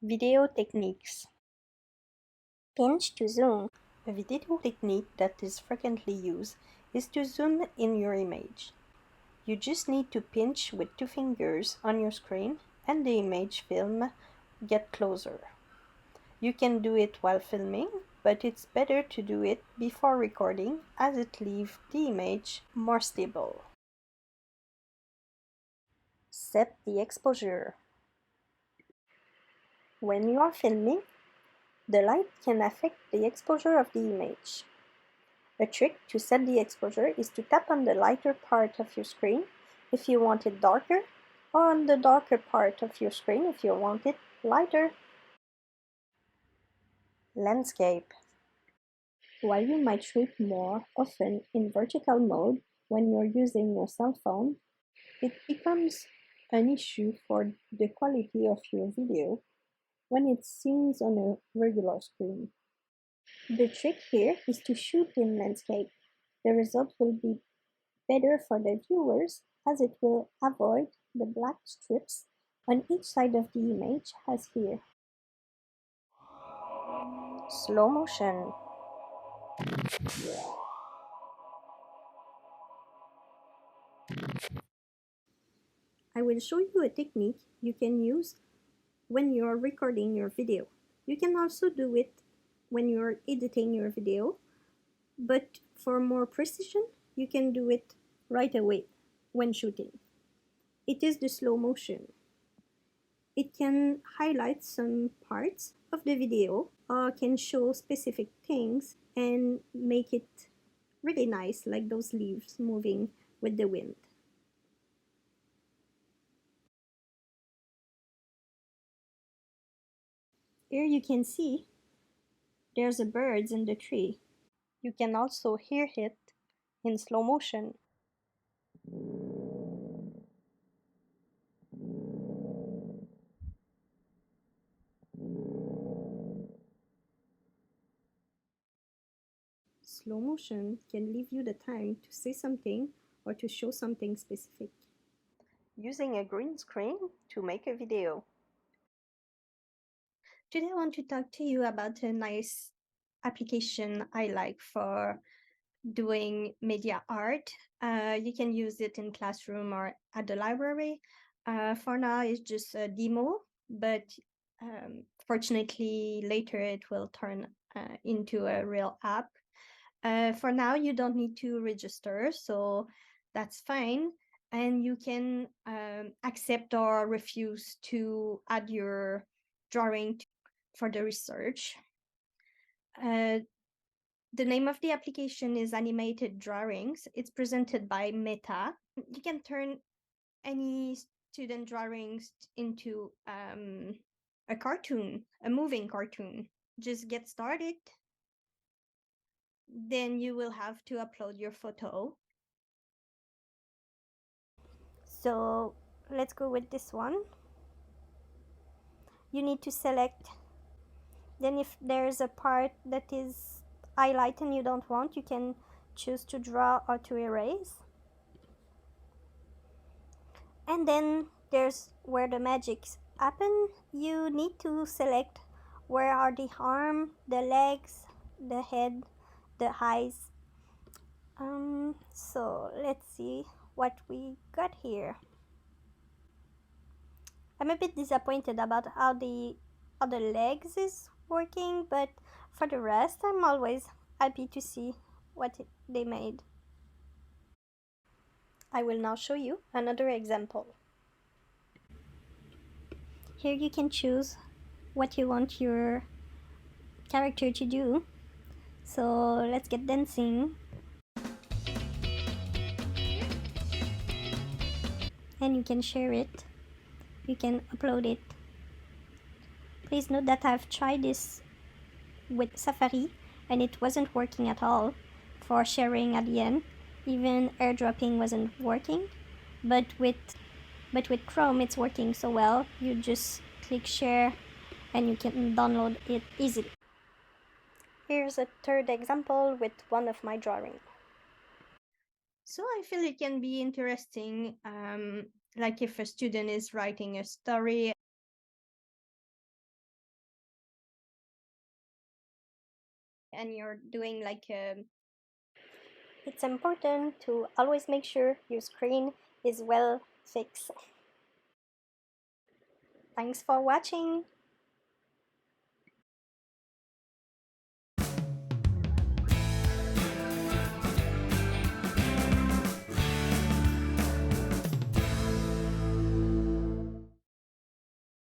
Video techniques. Pinch to zoom. A video technique that is frequently used is to zoom in your image. You just need to pinch with two fingers on your screen and the image film get closer. You can do it while filming, but it's better to do it before recording as it leaves the image more stable. Set the exposure. When you are filming, the light can affect the exposure of the image. A trick to set the exposure is to tap on the lighter part of your screen if you want it darker, or on the darker part of your screen if you want it lighter. Landscape. While you might shoot more often in vertical mode when you're using your cell phone, it becomes an issue for the quality of your video when it's seen on a regular screen. The trick here is to shoot in landscape. The result will be better for the viewers as it will avoid the black strips on each side of the image as here. Slow motion. I will show you a technique you can use when you're recording your video. You can also do it when you're editing your video, but for more precision, you can do it right away when shooting. It is the slow motion. It can highlight some parts of the video or can show specific things and make it really nice, like those leaves moving with the wind. Here you can see there's a bird in the tree. You can also hear it in slow motion. Slow motion can leave you the time to say something or to show something specific. Using a green screen to make a video. Today I want to talk to you about a nice application I like for doing media art. You can use it in classroom or at the library. For now, it's just a demo, but fortunately later it will turn into a real app. For now, you don't need to register, so that's fine. And you can accept or refuse to add your drawing for the research. The name of the application is Animated Drawings. It's presented by Meta. You can turn any student drawings into a cartoon, a moving cartoon. Just get started. Then you will have to upload your photo. So let's go with this one. You need to select. Then if there's a part that is highlighted and you don't want, you can choose to draw or to erase. And then there's where the magics happen. You need to select where are the arm, the legs, the head, the eyes. So let's see what we got here. I'm a bit disappointed about how the other legs is working, but for the rest I'm always happy to see what they made. I will now show you another example. Here you can choose what you want your character to do. So let's get dancing. And you can share it. You can upload it. Please note that I've tried this with Safari and it wasn't working at all for sharing at the end. Even airdropping wasn't working. But with Chrome it's working so well. You just click share and you can download it easily. Here's a third example with one of my drawings. So I feel it can be interesting, like if a student is writing a story and you're doing like it's important to always make sure your screen is well fixed. Thanks for watching.